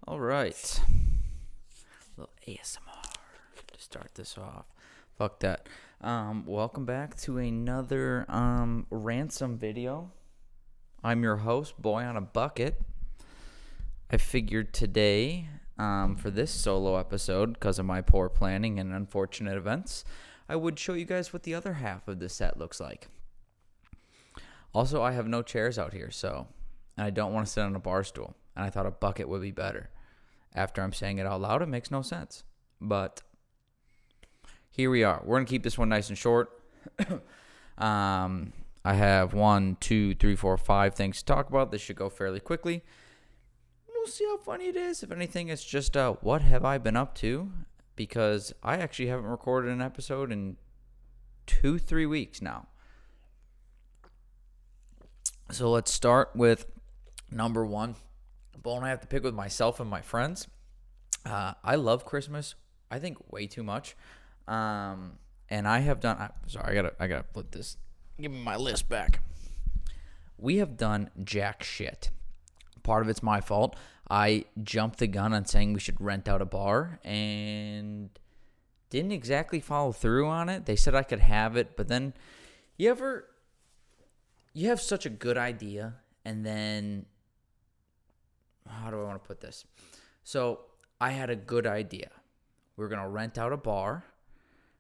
All right. A little ASMR to start this off. Fuck that. Welcome back to another ransom video. I'm your host, Boy on a Bucket. I figured today, for this solo episode, because of my poor planning and unfortunate events, I would show you guys what the other half of the set looks like. Also, I have no chairs out here, and I don't want to sit on a bar stool, and I thought a bucket would be better. After I'm saying it out loud, it makes no sense. But here we are. We're going to keep this one nice and short. I have 1, 2, 3, 4, 5 things to talk about. This should go fairly quickly. We'll see how funny it is. If anything, it's just what have I been up to? Because I actually haven't recorded an episode in 2-3 weeks now. So let's start with number one. Bone I have to pick with myself and my friends. I love Christmas. I think way too much. And I have done. Sorry, I gotta put this. Give me my list back. We have done jack shit. Part of it's my fault. I jumped the gun on saying we should rent out a bar and didn't exactly follow through on it. They said I could have it, but then you have such a good idea, and then how do I want to put this? So I had a good idea. We're going to rent out a bar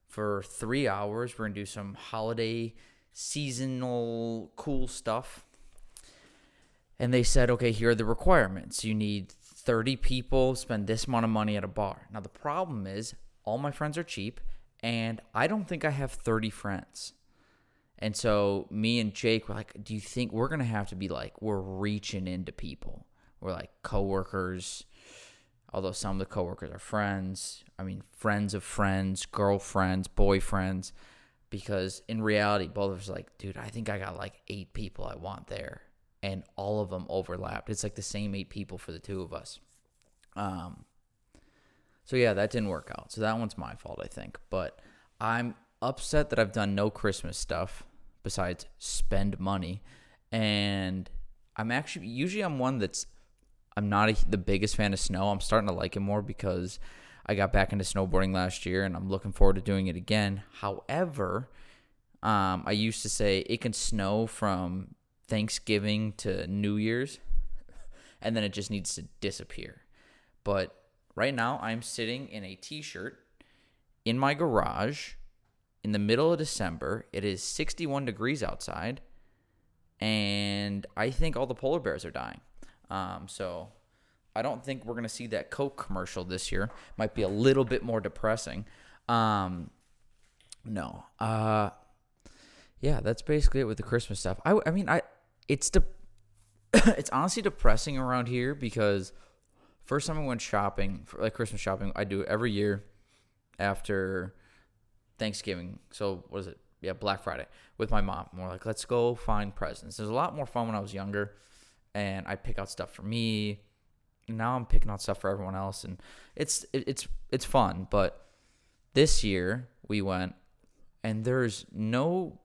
for 3 hours. We're going to do some holiday, seasonal, cool stuff. And they said, okay, here are the requirements. You need 30 people, spend this amount of money at a bar. Now, the problem is all my friends are cheap, and I don't think I have 30 friends. And so me and Jake were like, do you think we're going to have to be like, we're reaching into people? We're like coworkers, although some of the coworkers are friends. I mean, friends of friends, girlfriends, boyfriends. Because in reality, both of us are like, dude, I think I got like 8 people I want there. And all of them overlapped. It's like the same 8 people for the two of us. So yeah, that didn't work out. So that one's my fault, I think. But I'm upset that I've done no Christmas stuff besides spend money. And I'm one that's, I'm not the biggest fan of snow. I'm starting to like it more because I got back into snowboarding last year and I'm looking forward to doing it again. However, I used to say it can snow from Thanksgiving to New Year's and then it just needs to disappear. But right now I'm sitting in a t-shirt in my garage in the middle of December. It is 61 degrees outside and I think all the polar bears are dying. So I don't think we're going to see that Coke commercial this year. Might be a little bit more depressing. No. Yeah, that's basically it with the Christmas stuff. It's honestly depressing around here because first time I went shopping, for like Christmas shopping, I do it every year after Thanksgiving. So what is it? Yeah, Black Friday with my mom. We're like, let's go find presents. It was a lot more fun when I was younger. And I pick out stuff for me. Now I'm picking out stuff for everyone else, and it's fun. But this year we went, and there's no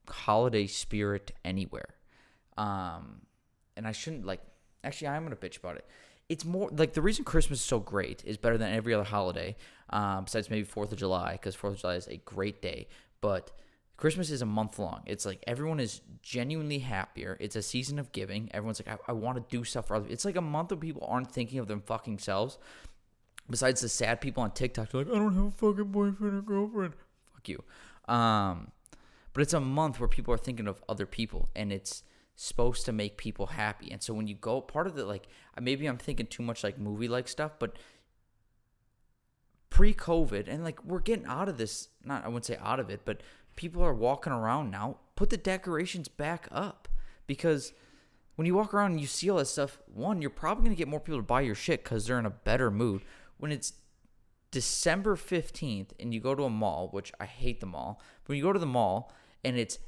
holiday spirit anywhere. And I shouldn't Actually, I'm gonna bitch about it. It's more like the reason Christmas is so great is better than every other holiday, besides maybe 4th of July, because 4th of July is a great day, but Christmas is a month long. It's like everyone is genuinely happier. It's a season of giving. Everyone's like, I want to do stuff for others. It's like a month where people aren't thinking of them fucking selves. Besides the sad people on TikTok, they're like, I don't have a fucking boyfriend or girlfriend. Fuck you. But it's a month where people are thinking of other people, and it's supposed to make people happy. And so when you go, part of the, like, maybe I'm thinking too much like movie-like stuff, but pre-COVID, and like we're getting out of this, I wouldn't say out of it, but people are walking around now, put the decorations back up. Because when you walk around and you see all that stuff, one, you're probably going to get more people to buy your shit because they're in a better mood. When it's December 15th and you go to a mall, which I hate the mall, but when you go to the mall and it's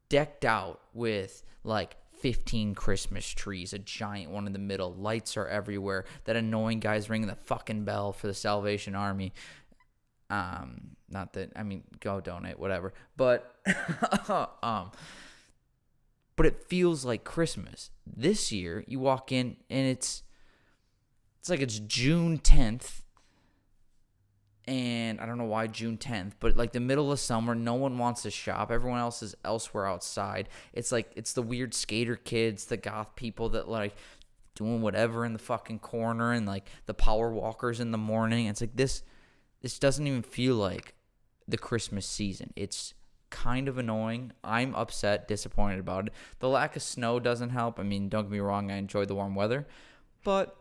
decked out with like 15 Christmas trees, a giant one in the middle, lights are everywhere, that annoying guy's ringing the fucking bell for the Salvation Army. Not that, go donate, whatever. But, but it feels like Christmas. This year, you walk in and it's it's June 10th. And I don't know why June 10th, but like the middle of summer, no one wants to shop. Everyone else is elsewhere outside. It's like, it's the weird skater kids, the goth people that like doing whatever in the fucking corner, and like the power walkers in the morning. It's like this doesn't even feel like the Christmas season. It's kind of annoying. I'm upset, disappointed about it. The lack of snow doesn't help. I mean, don't get me wrong, I enjoy the warm weather, but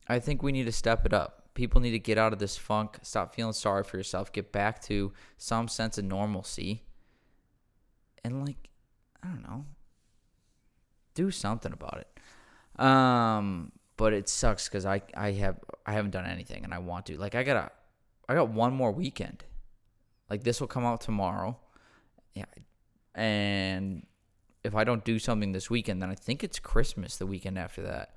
I think we need to step it up. People need to get out of this funk, stop feeling sorry for yourself, get back to some sense of normalcy, and like, I don't know, do something about it. But it sucks because I haven't done anything, and I want to. Like, I got one more weekend. Like, this will come out tomorrow. Yeah. And if I don't do something this weekend, then I think it's Christmas the weekend after that.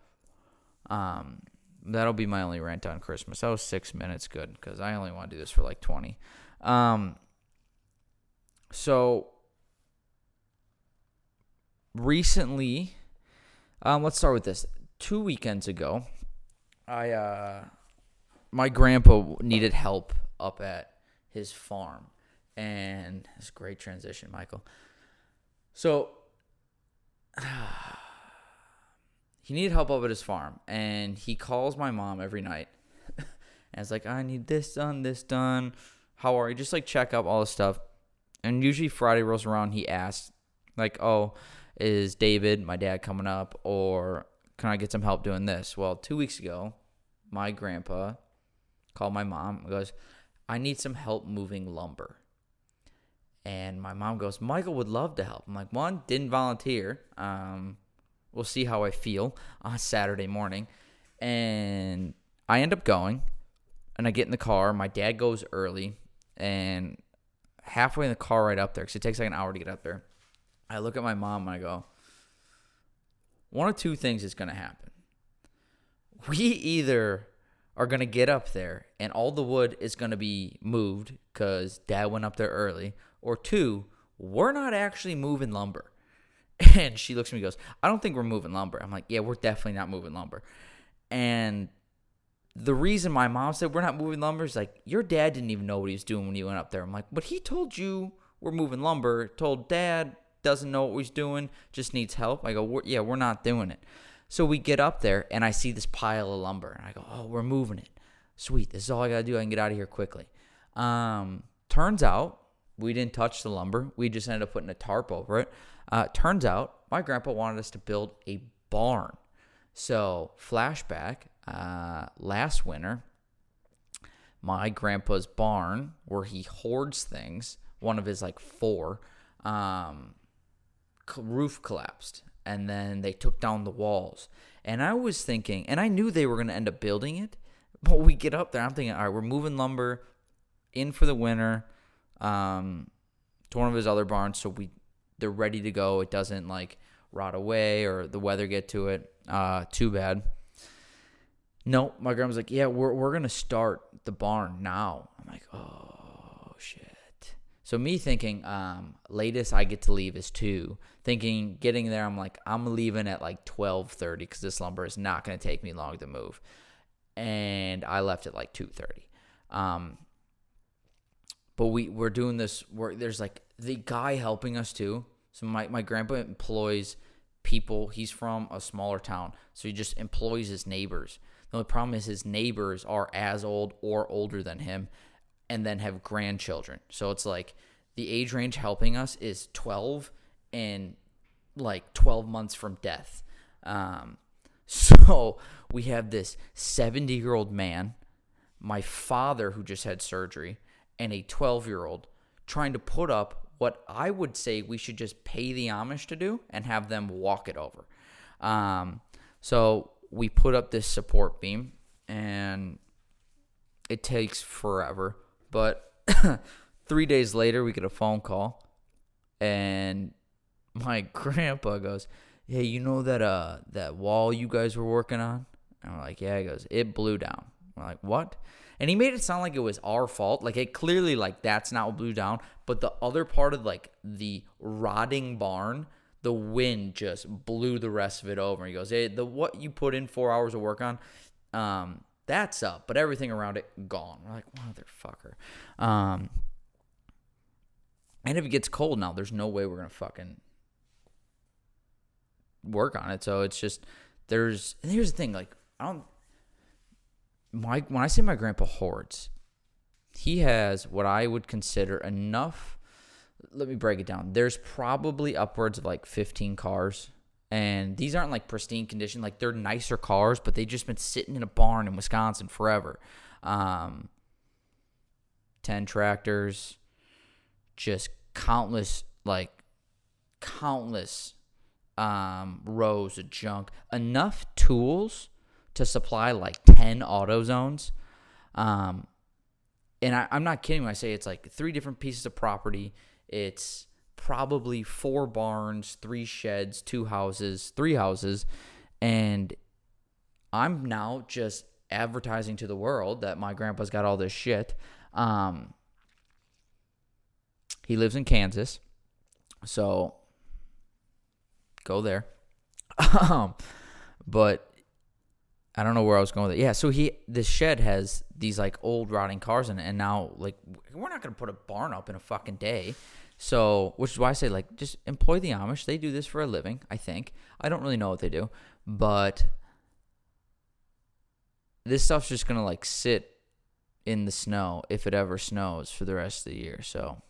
That'll be my only rant on Christmas. That was 6 minutes, good, because I only want to do this for like 20. So recently, let's start with this. 2 weekends ago, my grandpa needed help up at his farm, and it's a great transition, Michael. So he needed help up at his farm, and he calls my mom every night, and it's like, I need this done. How are you? Just like check up all this stuff. And usually Friday rolls around, he asks, like, oh, is David, my dad, coming up, or can I get some help doing this? Well, 2 weeks ago, my grandpa called my mom and goes, I need some help moving lumber. And my mom goes, Michael would love to help. I'm like, one, didn't volunteer. We'll see how I feel on Saturday morning. And I end up going, and I get in the car. My dad goes early, and halfway in the car right up there, because it takes like an hour to get up there, I look at my mom and I go, one of two things is going to happen. We either are going to get up there and all the wood is going to be moved because Dad went up there early, or two, we're not actually moving lumber. And she looks at me and goes, I don't think we're moving lumber. I'm like, yeah, we're definitely not moving lumber. And the reason my mom said we're not moving lumber is like, your dad didn't even know what he was doing when he went up there. I'm like, but he told you we're moving lumber, told Dad, doesn't know what he's doing, just needs help. I go, we're not doing it. So we get up there, and I see this pile of lumber, and I go, oh, we're moving it. Sweet, this is all I got to do. I can get out of here quickly. Turns out we didn't touch the lumber. We just ended up putting a tarp over it. Turns out my grandpa wanted us to build a barn. So flashback, last winter, my grandpa's barn, where he hoards things, one of his like four, roof collapsed, and then they took down the walls. And I was thinking, and I knew they were going to end up building it, but we get up there, I'm thinking, all right, we're moving lumber in for the winter to one of his other barns, so they're ready to go. It doesn't like rot away or the weather get to it too bad. No, my grandma's like, yeah, we're going to start the barn now. I'm like, oh, shit. So me thinking, latest I get to leave is 2. Thinking, getting there, I'm like, I'm leaving at like 12:30 because this lumber is not going to take me long to move. And I left at like 2:30. But we're doing this work. There's like the guy helping us too. So my grandpa employs people. He's from a smaller town, so he just employs his neighbors. The only problem is his neighbors are as old or older than him, and then have grandchildren. So it's like the age range helping us is 12 and like 12 months from death. So we have this 70-year-old man, my father who just had surgery, and a 12-year-old trying to put up what I would say we should just pay the Amish to do and have them walk it over. So we put up this support beam, and it takes forever. But 3 days later, we get a phone call, and my grandpa goes, hey, you know that wall you guys were working on? And I'm like, yeah. He goes, it blew down. I'm like, what? And he made it sound like it was our fault. Like, it clearly, like, that's not what blew down. But the other part of, like, the rotting barn, the wind just blew the rest of it over. He goes, hey, what you put in 4 hours of work on, that's up, but everything around it gone. We're like, motherfucker. And if it gets cold now, there's no way we're gonna fucking work on it. So it's just here's the thing, like when I say my grandpa hoards, he has what I would consider enough. Let me break it down. There's probably upwards of like 15 cars. And these aren't like pristine condition. Like they're nicer cars, but they've just been sitting in a barn in Wisconsin forever. 10 tractors, just countless rows of junk. Enough tools to supply like 10 auto zones. And I'm not kidding when I say it's like 3 different pieces of property. It's probably 4 barns, 3 sheds, 2 houses, 3 houses. And I'm now just advertising to the world that my grandpa's got all this shit. He lives in Kansas, so go there. But I don't know where I was going with it. Yeah, so this shed has these like old rotting cars in it, and now like we're not gonna put a barn up in a fucking day. So, which is why I say like just employ the Amish. They do this for a living, I think. I don't really know what they do, but this stuff's just gonna like sit in the snow if it ever snows for the rest of the year. So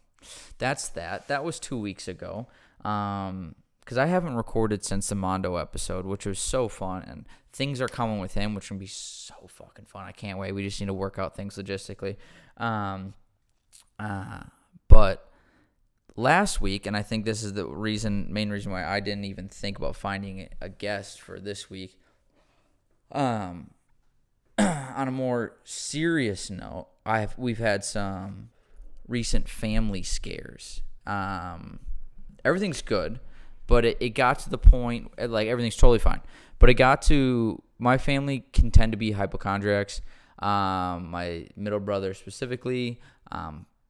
that's that. That was 2 weeks ago. Because I haven't recorded since the Mondo episode, which was so fun, and things are coming with him, which can be so fucking fun. I can't wait. We just need to work out things logistically. But last week, and I think this is the main reason why I didn't even think about finding a guest for this week. On a more serious note, we've had some recent family scares. Everything's good. But it got to the point, like, everything's totally fine. But it got to, my family can tend to be hypochondriacs, my middle brother specifically.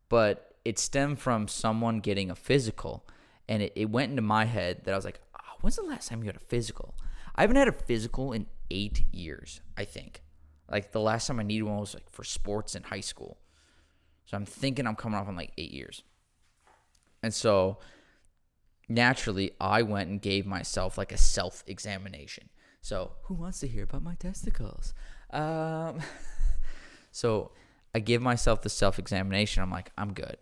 But it stemmed from someone getting a physical. And it went into my head that I was like, when's the last time you had a physical? I haven't had a physical in 8 years, I think. Like, the last time I needed one was, like, for sports in high school. So I'm thinking I'm coming off on, like, 8 years. And so naturally, I went and gave myself like a self-examination. So, who wants to hear about my testicles? So, I give myself the self-examination. I'm like, I'm good.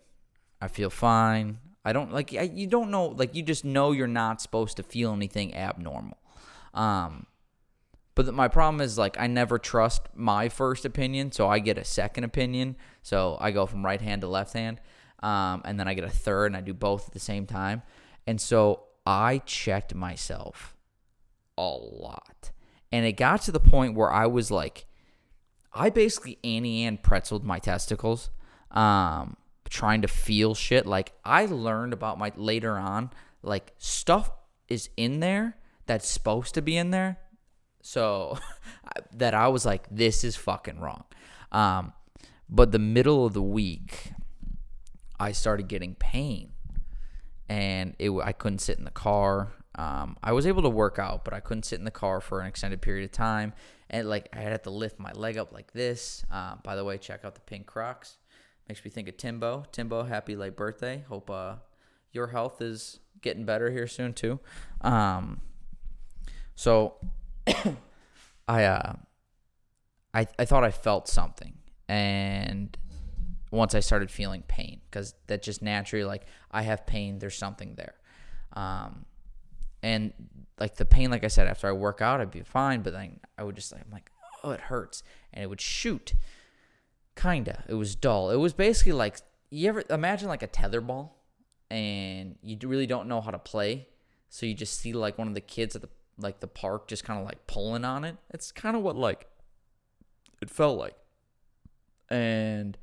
I feel fine. I don't, like, you don't know, like, you just know you're not supposed to feel anything abnormal. But my problem is, like, I never trust my first opinion, so I get a second opinion. So, I go from right hand to left hand, and then I get a third, and I do both at the same time. And so I checked myself a lot. And it got to the point where I was like, I basically Annie Ann pretzeled my testicles, trying to feel shit. Like, I learned about later on, like, stuff is in there that's supposed to be in there. So that I was like, this is fucking wrong. But the middle of the week, I started getting pain. And I couldn't sit in the car. I was able to work out, but I couldn't sit in the car for an extended period of time. And like I had to lift my leg up like this. By the way, check out the pink Crocs. Makes me think of Timbo. Timbo, happy late birthday. Hope your health is getting better here soon too. So I thought I felt something, and once I started feeling pain, because that just naturally, like, I have pain, there's something there. And, like, the pain, like I said, after I work out, I'd be fine, but then I would just, like, I'm like, oh, it hurts. And it would shoot. Kinda. It was dull. It was basically like, you ever imagine, like, a tether ball, and you really don't know how to play, so you just see, like, one of the kids at the park just kind of, like, pulling on it. It's kind of what, like, it felt like. And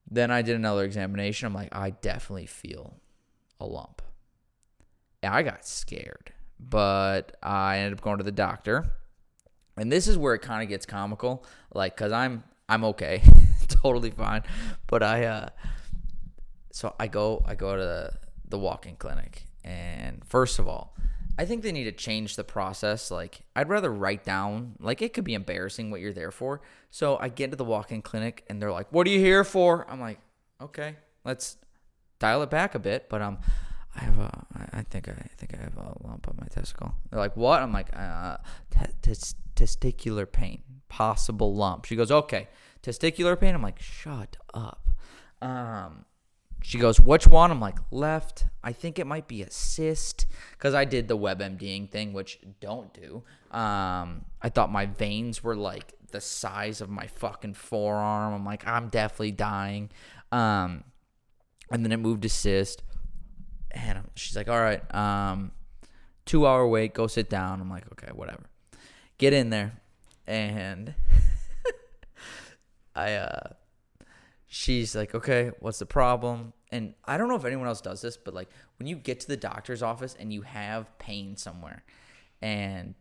then I did another examination. I'm like, I definitely feel a lump. And I got scared. But I ended up going to the doctor. And this is where it kind of gets comical. Like, because I'm okay. Totally fine. But so I go to the walk-in clinic. And first of all, I think they need to change the process. Like, I'd rather write down, like, it could be embarrassing what you're there for. So I get to the walk-in clinic and they're like, "What are you here for?" I'm like, "Okay, let's dial it back a bit." But I think I have a lump on my testicle. They're like, "What?" I'm like, testicular pain, possible lump. She goes, "Okay, testicular pain." I'm like, "Shut up." She goes, "Which one?" I'm like, "Left. I think it might be a cyst," because I did the WebMDing thing, which don't do. I thought my veins were like the size of my fucking forearm. I'm like, I'm definitely dying. And then it moved to cyst. And she's like, "All right, 2-hour wait, go sit down." I'm like, "Okay, whatever." Get in there, and she's like, "Okay, what's the problem?" And I don't know if anyone else does this, but like when you get to the doctor's office and you have pain somewhere, and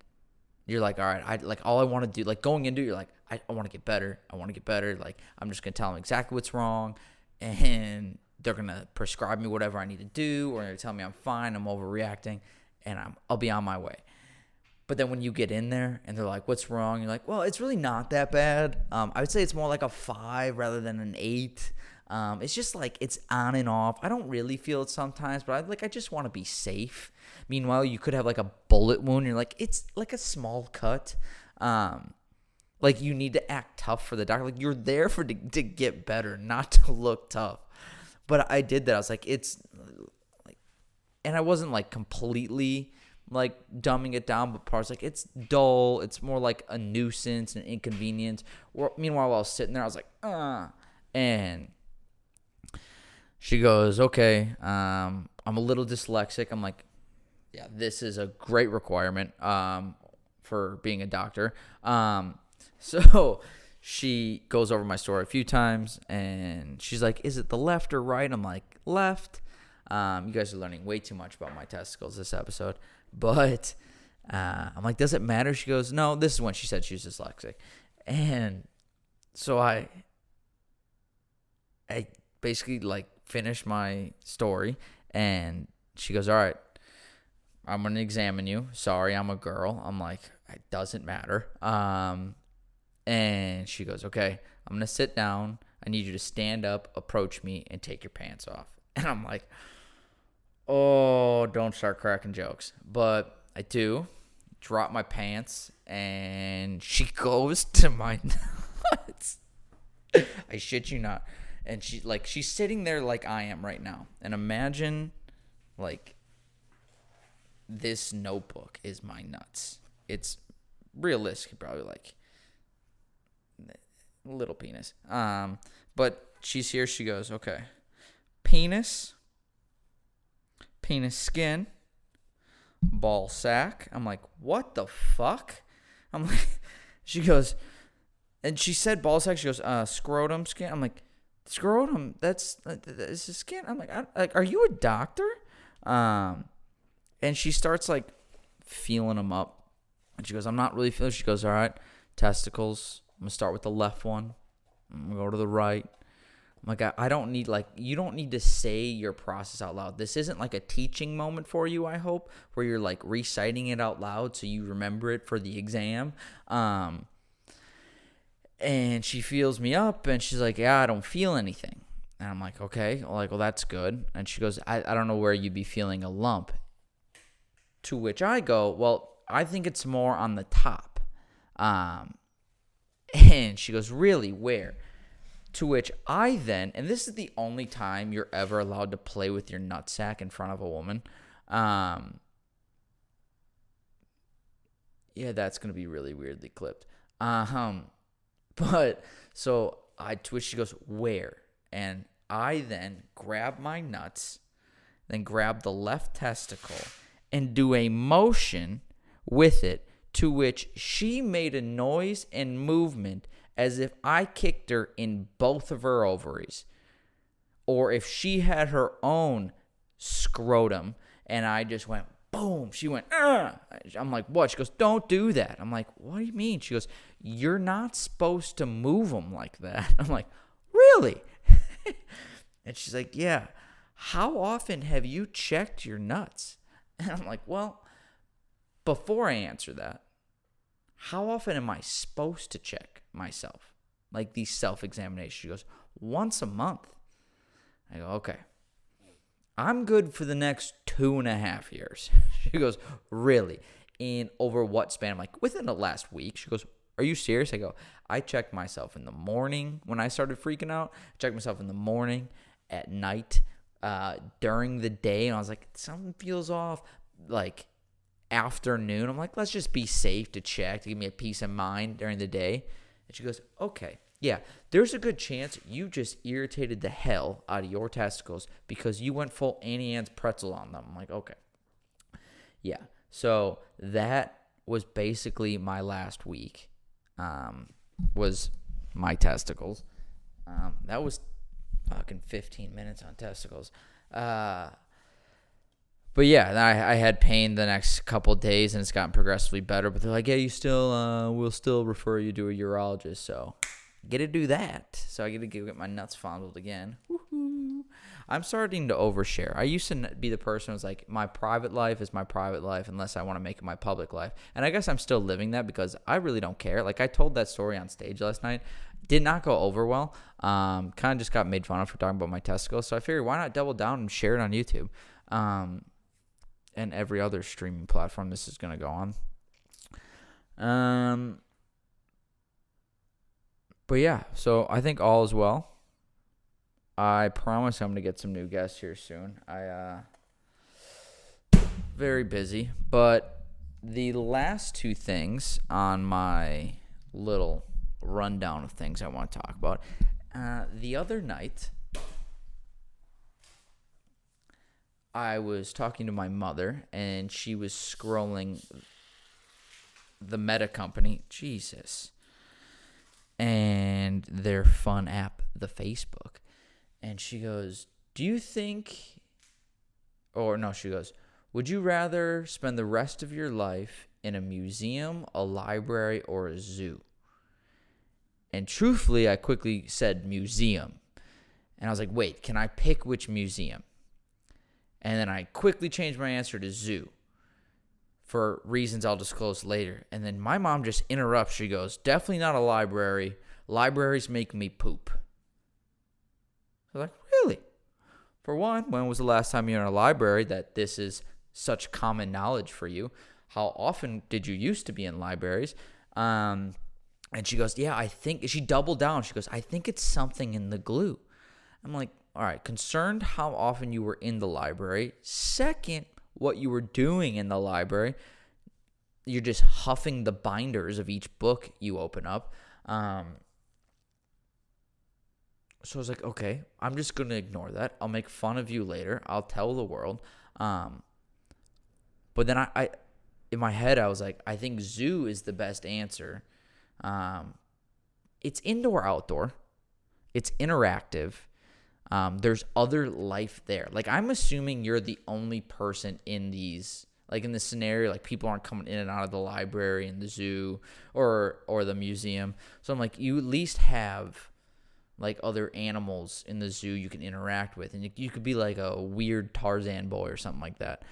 you're like, "All right, all I want to do," like going into it, you're like, I want to get better. I want to get better. Like, I'm just gonna tell them exactly what's wrong, and they're gonna prescribe me whatever I need to do, or they're gonna tell me I'm fine, I'm overreacting, and I'll be on my way. But then when you get in there and they're like, "What's wrong?" You're like, "Well, it's really not that bad." I would say it's more like a 5 rather than an 8. It's just like it's on and off. I don't really feel it sometimes, but I just want to be safe. Meanwhile, you could have like a bullet wound. You're like, it's like a small cut. Like you need to act tough for the doctor. Like you're there to get better, not to look tough. But I did that. I was like, it's like, and I wasn't like completely like dumbing it down, but parts like it's dull. It's more like a nuisance and inconvenience. Meanwhile, while I was sitting there, I was like, and she goes, "Okay, I'm a little dyslexic." I'm like, "Yeah, this is a great requirement for being a doctor." So she goes over my story a few times, and she's like, "Is it the left or right?" I'm like, "Left." You guys are learning way too much about my testicles this episode. But I'm like, "Does it matter?" She goes, "No." This is when she said she was dyslexic. And so I basically like finished my story, and she goes, "All right, I'm going to examine you. Sorry, I'm a girl." I'm like, "It doesn't matter." And she goes, "Okay, I'm going to sit down. I need you to stand up, approach me, and take your pants off." And I'm like, "Oh, don't start cracking jokes." But I do drop my pants, and she goes to my nuts. I shit you not. And she's sitting there like I am right now. And imagine like this notebook is my nuts. It's realistic, probably like little penis. But she's here. She goes, "Okay, penis skin, ball sack." I'm like, "What the fuck?" I'm like, she goes, and she said ball sack. She goes, "Scrotum skin." I'm like, "Scrotum? That's the skin." I'm like, "Are you a doctor?" And she starts like feeling them up, and she goes, "I'm not really feeling." She goes, "All right, testicles. I'm gonna start with the left one. I'm gonna go to the right." I'm like, I don't need you don't need to say your process out loud. This isn't like a teaching moment for you, I hope, where you're like reciting it out loud so you remember it for the exam. And she feels me up, and she's like, "Yeah, I don't feel anything." And I'm like, "Okay." Well, that's good. And she goes, I don't know where you'd be feeling a lump. To which I go, "Well, I think it's more on the top." And she goes, "Really? Where?" To which I then, and this is the only time you're ever allowed to play with your nutsack in front of a woman. Yeah, that's going to be really weirdly clipped. But so I twitch. She goes, "Where?" And I then grab my nuts, then grab the left testicle and do a motion with it, to which she made a noise and movement as if I kicked her in both of her ovaries, or if she had her own scrotum, and I just went boom. She went, "Ugh." I'm like, "What?" She goes, "Don't do that." I'm like, "What do you mean?" She goes, "You're not supposed to move them like that." I'm like, "Really?" And she's like, "Yeah." how often have you checked your nuts? And I'm like, well, before I answer that, how often am I supposed to check myself? Like these self-examinations. She goes, once a month. I go, okay. I'm good for the next 2.5 years. She goes, really? And over what span? I'm like, within the last week. She goes, are you serious? I go, I checked myself in the morning when I started freaking out. I checked myself in the morning, at night, during the day. And I was like, something feels off. Like afternoon, I'm like, let's just be safe to check to give me a peace of mind during the day. And she goes, okay. Yeah, there's a good chance you just irritated the hell out of your testicles because you went full Annie Ann's pretzel on them. I'm like, okay. Yeah, so that was basically my last week, was my testicles. That was fucking 15 minutes on testicles. But yeah, I had pain the next couple of days, and it's gotten progressively better. But they're like, yeah, we'll still refer you to a urologist, so... Get to do that. So I get to get my nuts fondled again. Woohoo. I'm starting to overshare. I used to be the person who was like, my private life is my private life unless I want to make it my public life. And I guess I'm still living that because I really don't care. Like I told that story on stage last night. Did not go over well. Kind of just got made fun of for talking about my testicles. So I figured why not double down and share it on YouTube. And every other streaming platform this is going to go on. But yeah, so I think all is well. I promise I'm going to get some new guests here soon. Very busy. But the last two things on my little rundown of things I want to talk about. The other night, I was talking to my mother, and she was scrolling the Meta company. Jesus. And their fun app, the Facebook. And she goes, she goes, would you rather spend the rest of your life in a museum, a library, or a zoo? And truthfully, I quickly said museum. And I was like, wait, can I pick which museum? And then I quickly changed my answer to zoo. For reasons I'll disclose later. And then my mom just interrupts. She goes, definitely not a library. Libraries make me poop. I was like, really? For one, when was the last time you were in a library that this is such common knowledge for you? How often did you used to be in libraries? And she goes, yeah, I think, she doubled down. She goes, I think it's something in the glue. I'm like, all right, concerned how often you were in the library. Second, what you were doing in the library. You're just huffing the binders of each book you open up. So I was like, okay, I'm just going to ignore that. I'll make fun of you later. I'll tell the world. But then I in my head, I was like, I think zoo is the best answer. It's indoor, outdoor. It's interactive. There's other life there. Like, I'm assuming you're the only person in these, like in this scenario, like people aren't coming in and out of the library and the zoo or the museum. So I'm like, you at least have like other animals in the zoo you can interact with. And you could be like a weird Tarzan boy or something like that.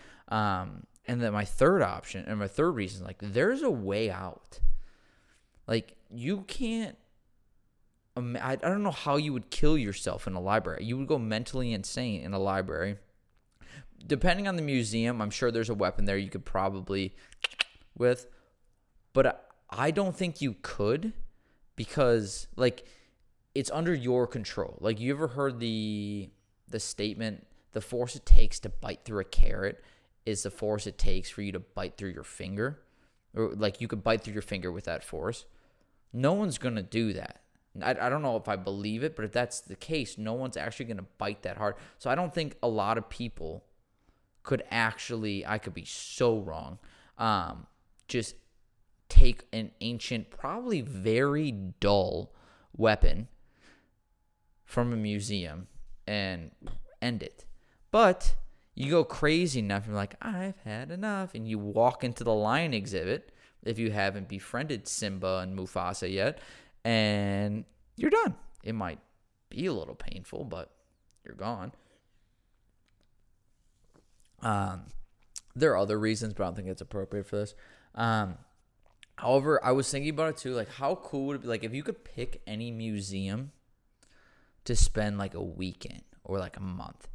And then my third option and my third reason, like there's a way out. Like you can't, I don't know how you would kill yourself in a library. You would go mentally insane in a library. Depending on the museum, I'm sure there's a weapon there you could probably with. But I don't think you could because, like, it's under your control. Like, you ever heard the statement, the force it takes to bite through a carrot is the force it takes for you to bite through your finger? Or, like, you could bite through your finger with that force. No one's going to do that. I don't know if I believe it, but if that's the case, no one's actually going to bite that hard. So I don't think a lot of people could actually, I could be so wrong, just take an ancient, probably very dull weapon from a museum and end it. But you go crazy enough, you're like, I've had enough, and you walk into the lion exhibit, if you haven't befriended Simba and Mufasa yet, and you're done. It might be a little painful, but you're gone. There are other reasons, but I don't think it's appropriate for this. However, I was thinking about it too. Like, how cool would it be? Like, if you could pick any museum to spend like a weekend or like a month.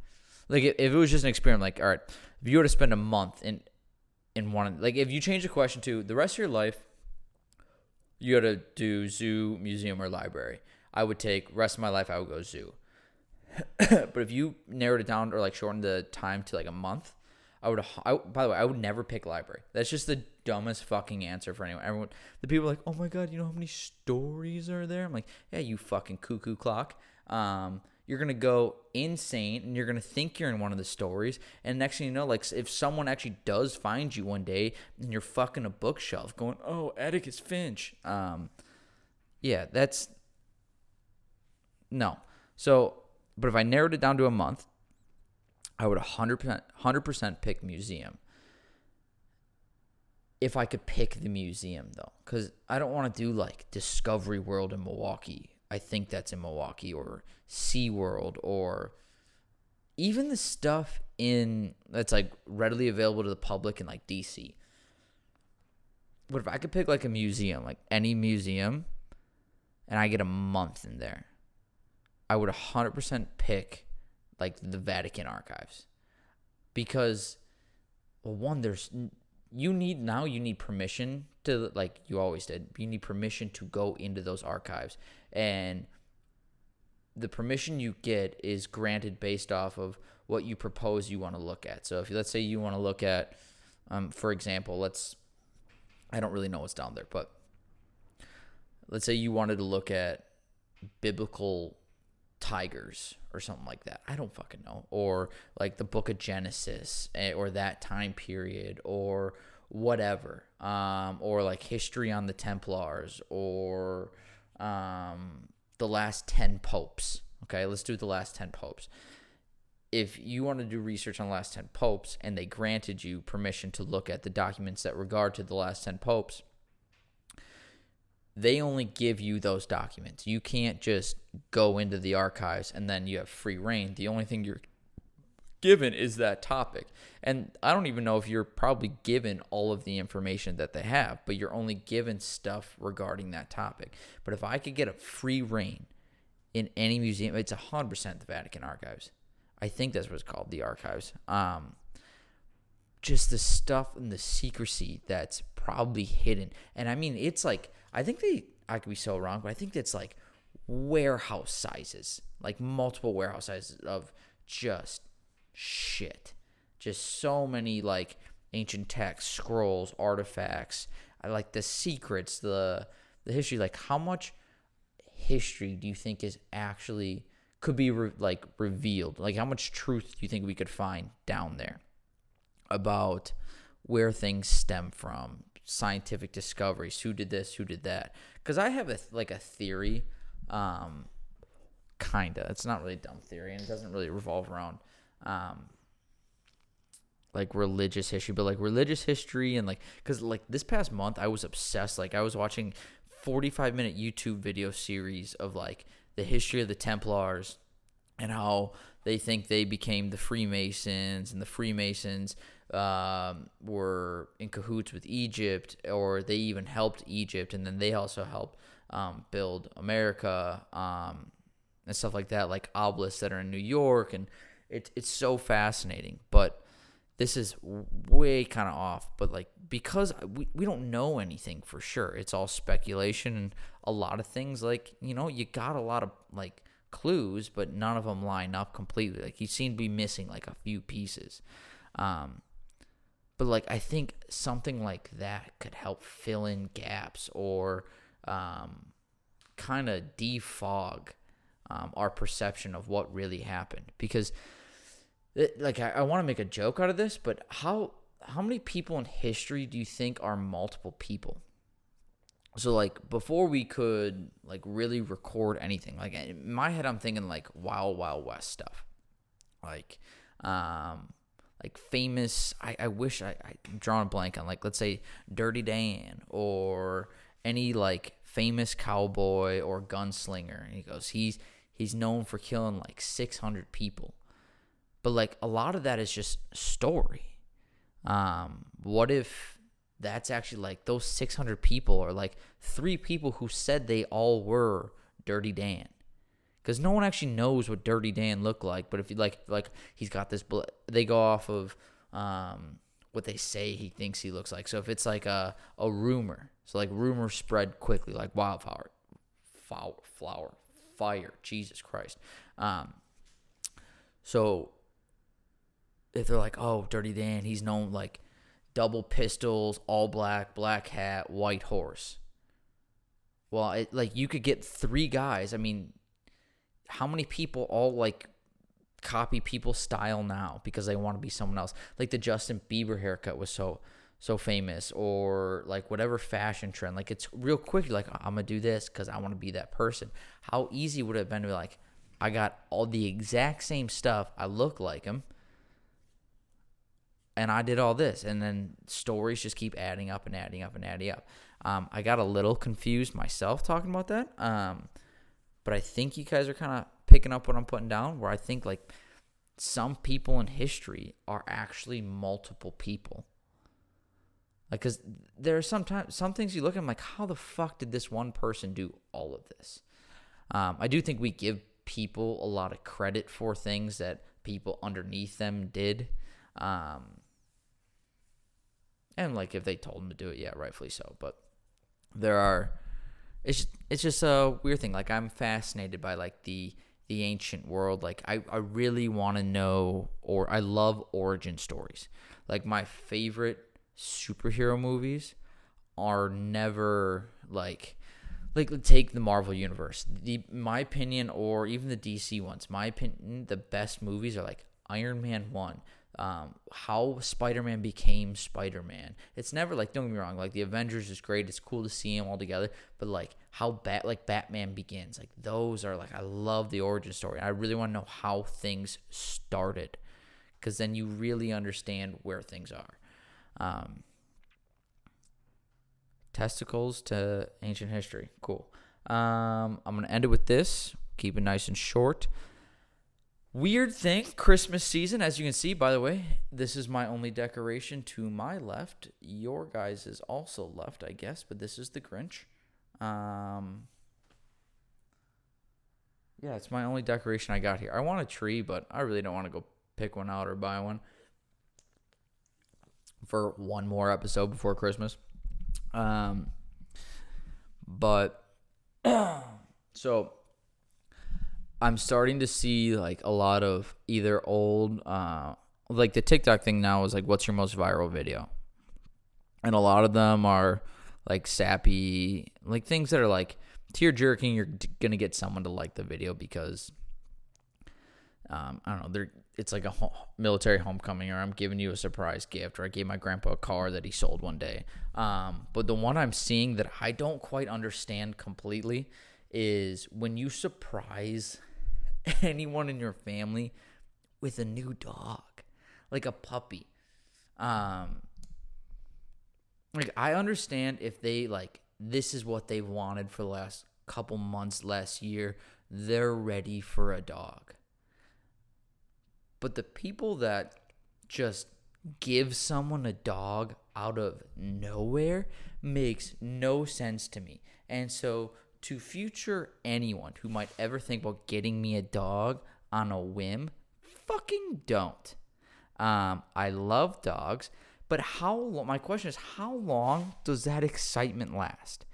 Like, if it was just an experiment, like, all right, if you were to spend a month in one, like, if you change the question to the rest of your life, you got to do zoo, museum, or library. I would take rest of my life. I would go zoo. But if you narrowed it down or like shortened the time to like a month, by the way, I would never pick library. That's just the dumbest fucking answer for anyone. Everyone, the people are like, oh my God, you know how many stories are there? I'm like, yeah, you fucking cuckoo clock. You're going to go insane and you're going to think you're in one of the stories. And next thing you know, like if someone actually does find you one day and you're fucking a bookshelf going, oh, Atticus Finch. Yeah, that's no. So, but if I narrowed it down to a month, I would 100% pick museum. If I could pick the museum, though, because I don't want to do like Discovery World in Milwaukee. I think that's in Milwaukee, or SeaWorld, or even the stuff that's like readily available to the public in like DC. But if I could pick like a museum, like any museum, and I get a month in there, I would 100% pick like the Vatican archives, because, well, one, you need permission to, like you always did. You need permission to go into those archives, and the permission you get is granted based off of what you propose you want to look at. So if let's say you want to look at, for example, I don't really know what's down there, but let's say you wanted to look at biblical tigers or something like that. I don't fucking know. Or like the book of Genesis, or that time period, or whatever. Or like history on the Templars, or the last 10 popes. Okay, let's do the last 10 popes. If you want to do research on the last 10 popes and they granted you permission to look at the documents that regard to the last 10 popes, they only give you those documents. You can't just go into the archives and then you have free reign. The only thing you're given is that topic. And I don't even know if you're probably given all of the information that they have, but you're only given stuff regarding that topic. But if I could get a free reign in any museum, it's 100% the Vatican archives. I think that's what it's called, the archives. Just the stuff and the secrecy that's probably hidden. And I mean, it's like, I could be so wrong, but I think it's like warehouse sizes, like multiple warehouse sizes of just shit. Just so many like ancient texts, scrolls, artifacts. I like the secrets, the history. Like, how much history do you think is actually could be revealed? Like, how much truth do you think we could find down there about where things stem from, scientific discoveries, who did this, who did that? Because I have a theory, kinda. It's not really a dumb theory, and it doesn't really revolve around like religious history, but like religious history, and like, because like this past month I was obsessed. Like, I was watching 45-minute YouTube video series of like the history of the Templars and how they think they became the Freemasons, and the Freemasons were in cahoots with Egypt, or they even helped Egypt, and then they also helped build America, and stuff like that, like obelisks that are in New York, and it's so fascinating. But this is way kind of off, but like, because we don't know anything for sure. It's all speculation, and a lot of things, like, you know, you got a lot of like clues, but none of them line up completely. Like, you seem to be missing like a few pieces. But like, I think something like that could help fill in gaps, or kind of defog our perception of what really happened. Because I want to make a joke out of this, but how many people in history do you think are multiple people? So like, before we could like really record anything, like in my head I'm thinking like Wild Wild West stuff, like famous, I wish I'm drawing a blank on, like, let's say Dirty Dan, or any like famous cowboy or gunslinger, and he goes, he's known for killing like 600 people. But like a lot of that is just story. What if that's actually like those 600 people are like 3 people who said they all were Dirty Dan? Because no one actually knows what Dirty Dan looked like. But if you like he's got this, they go off of what they say he thinks he looks like. So if it's like a rumor, so like rumors spread quickly like wildfire, fire, Jesus Christ. So if they're like, oh, Dirty Dan, he's known like double pistols, all black hat, white horse. Well, like you could get 3 guys. I mean, how many people all like copy people's style now because they want to be someone else? Like the Justin Bieber haircut was so famous, or like whatever fashion trend. Like it's real quick. You're like, I'm gonna do this because I want to be that person. How easy would it have been to be like, I got all the exact same stuff. I look like him. And I did all this. And then stories just keep adding up and adding up and adding up. I got a little confused myself talking about that. But I think you guys are kind of picking up what I'm putting down, where I think like some people in history are actually multiple people. Like, because there are some things you look at, I'm like, how the fuck did this one person do all of this? I do think we give people a lot of credit for things that people underneath them did. And like if they told them to do it, yeah, rightfully so. But it's just a weird thing. Like I'm fascinated by like the ancient world. Like I really want to know, or I love origin stories. Like my favorite superhero movies are never like take the Marvel universe. My opinion, or even the DC ones. My opinion, the best movies are like Iron Man 1. How Spider-Man became Spider-Man. It's never like, don't get me wrong, like the Avengers is great. It's cool to see them all together, but like how Batman begins, like those are like, I love the origin story. I really want to know how things started, because then you really understand where things are. Testicles to ancient history. Cool. I'm going to end it with this. Keep it nice and short. Weird thing, Christmas season, as you can see, by the way, this is my only decoration to my left. Your guys is also left, I guess, but this is the Grinch. Yeah, it's my only decoration I got here. I want a tree, but I really don't want to go pick one out or buy one for one more episode before Christmas. But so I'm starting to see like a lot of either old, like the TikTok thing now is like, what's your most viral video? And a lot of them are like sappy, like things that are like tear jerking. You're going to get someone to like the video because, I don't know, it's like a military homecoming, or I'm giving you a surprise gift, or I gave my grandpa a car that he sold one day. But the one I'm seeing that I don't quite understand completely is when you surprise anyone in your family with a new dog, like a puppy. Like I understand if they like, this is what they've wanted for the last couple months, last year, they're ready for a dog. But the people that just give someone a dog out of nowhere makes no sense to me. And so to future anyone who might ever think about getting me a dog on a whim, fucking don't. I love dogs, but my question is, how long does that excitement last?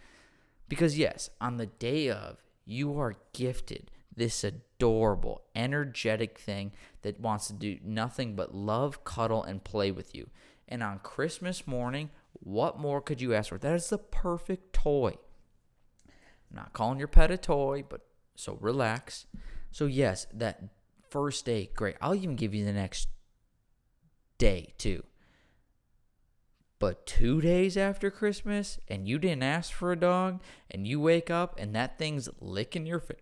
Because yes, on the day of, you are gifted this adorable, energetic thing that wants to do nothing but love, cuddle, and play with you. And on Christmas morning, what more could you ask for? That is the perfect toy. I'm not calling your pet a toy, but so relax. So yes, that first day, great. I'll even give you the next day too. But 2 days after Christmas, and you didn't ask for a dog, and you wake up and that thing's licking your face.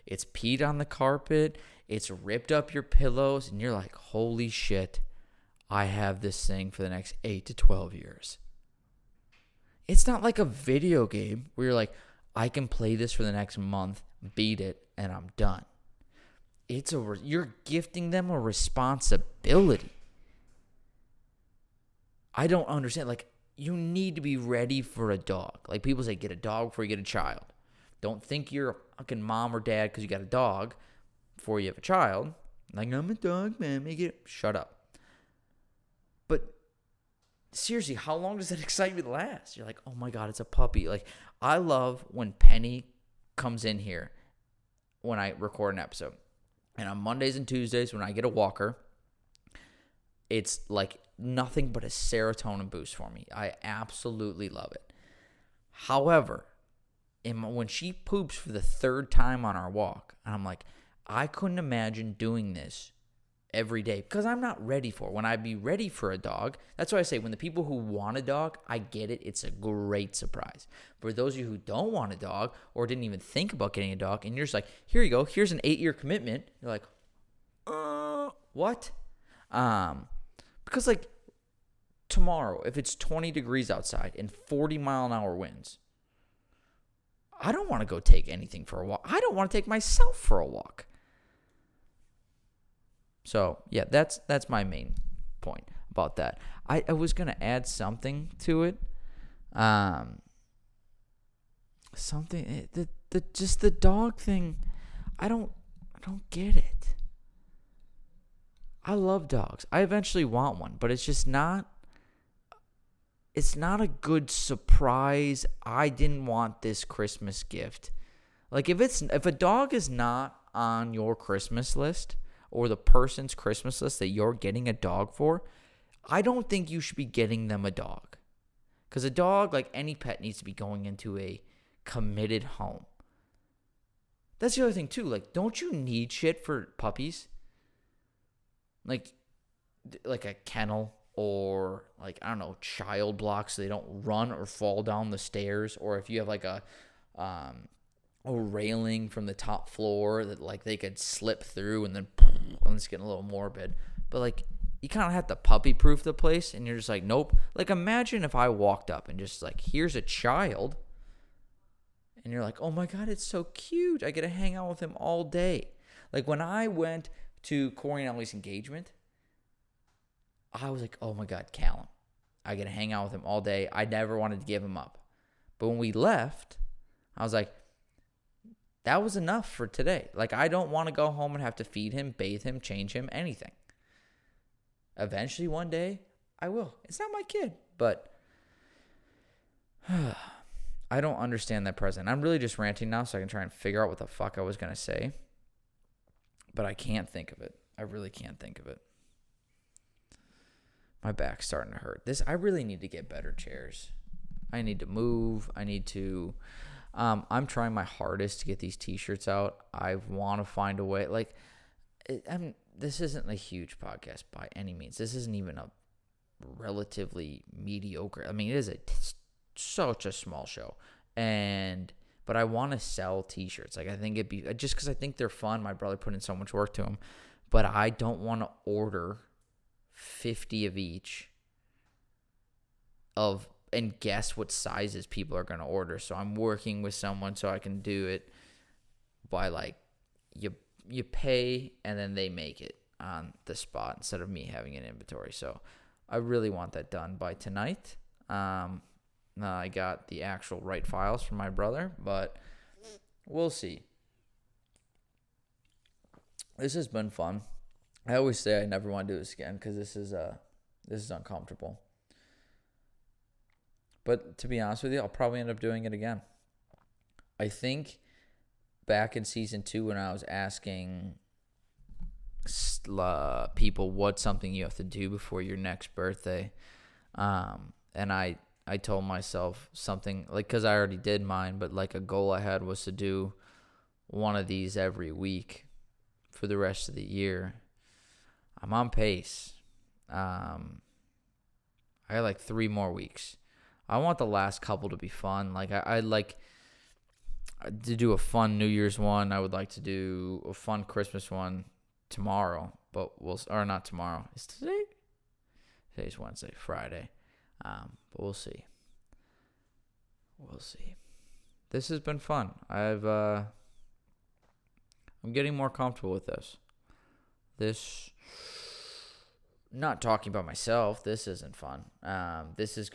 It's peed on the carpet. It's ripped up your pillows, and you're like, holy shit, I have this thing for the next 8 to 12 years. It's not like a video game where you're like, I can play this for the next month, beat it, and I'm done. you're gifting them a responsibility. I don't understand. Like, you need to be ready for a dog. Like, people say, get a dog before you get a child. Don't think you're a fucking mom or dad because you got a dog before you have a child. Like, I'm a dog man, shut up. But seriously, how long does that excitement last? You're like, oh my God, it's a puppy. Like, I love when Penny comes in here when I record an episode. And on Mondays and Tuesdays when I get a walker, it's like nothing but a serotonin boost for me. I absolutely love it. However, when she poops for the third time on our walk, and I'm like, I couldn't imagine doing this every day because I'm not ready for it. When I'd be ready for a dog, that's why I say when the people who want a dog, I get it. It's a great surprise. For those of you who don't want a dog or didn't even think about getting a dog, and you're just like, here you go, here's an 8-year commitment. You're like, what? Because like tomorrow, if it's 20 degrees outside and 40-mile-an-hour winds, I don't want to go take anything for a walk. I don't want to take myself for a walk. So, yeah, that's my main point about that. I was going to add something to it. Just the dog thing. I don't get it. I love dogs. I eventually want one, but it's just not a good surprise. I didn't want this Christmas gift. Like if a dog is not on your Christmas list or the person's Christmas list that you're getting a dog for, I don't think you should be getting them a dog. Because a dog, like any pet, needs to be going into a committed home. That's the other thing too. Like, don't you need shit for puppies? Like a kennel or like, I don't know, child blocks so they don't run or fall down the stairs. Or if you have like a railing from the top floor that like they could slip through and then it's getting a little morbid. But like you kind of have to puppy proof the place and you're just like, nope. Like imagine if I walked up and just like, here's a child and you're like, oh my God, it's so cute. I get to hang out with him all day. Like when I went to Corey and Ellie's engagement, I was like, oh my God, Callum. I get to hang out with him all day. I never wanted to give him up. But when we left, I was like, that was enough for today. Like, I don't want to go home and have to feed him, bathe him, change him, anything. Eventually, one day, I will. It's not my kid, but I don't understand that present. I'm really just ranting now so I can try and figure out what the fuck I was going to say. But I can't think of it. I really can't think of it. My back's starting to hurt. I really need to get better chairs. I need to move. I need to... I'm trying my hardest to get these t-shirts out. I want to find a way. Like, this isn't a huge podcast by any means. This isn't even a relatively mediocre. I mean, it is such a small show. But I want to sell t-shirts. Like, I think it'd be just because I think they're fun. My brother put in so much work to them. But I don't want to order 50 of each and guess what sizes people are going to order. So I'm working with someone so I can do it by like you pay and then they make it on the spot instead of me having an inventory. So I really want that done by tonight. I got the actual right files from my brother, but we'll see. This has been fun. I always say I never want to do this again because this is uncomfortable. But to be honest with you, I'll probably end up doing it again. I think back in season 2 when I was asking people what's something you have to do before your next birthday, and I told myself something, like, because I already did mine, but like a goal I had was to do one of these every week for the rest of the year. I'm on pace. I got like 3 more weeks. I want the last couple to be fun. Like I'd like to do a fun New Year's one. I would like to do a fun Christmas one tomorrow, or not tomorrow. Is today? Today's Wednesday, Friday. But we'll see. We'll see. This has been fun. I'm getting more comfortable with this. Not talking about myself. This isn't fun. This is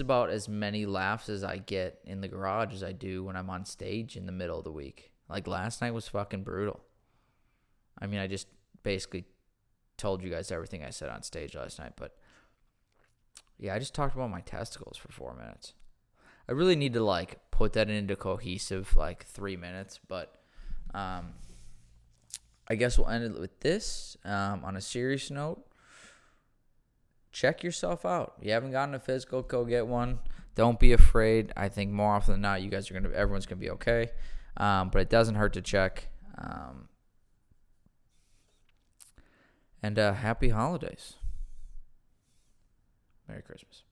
about as many laughs as I get in the garage as I do when I'm on stage in the middle of the week. Like last night was fucking brutal. I just basically told you guys everything I said on stage last night, but yeah, I just talked about my testicles for 4 minutes. I really need to put that into cohesive 3 minutes, but I guess we'll end it with this. On a serious note, check yourself out. You haven't gotten a physical, go get one. Don't be afraid. I think more often than not, everyone's gonna be okay. But it doesn't hurt to check. And happy holidays. Merry Christmas.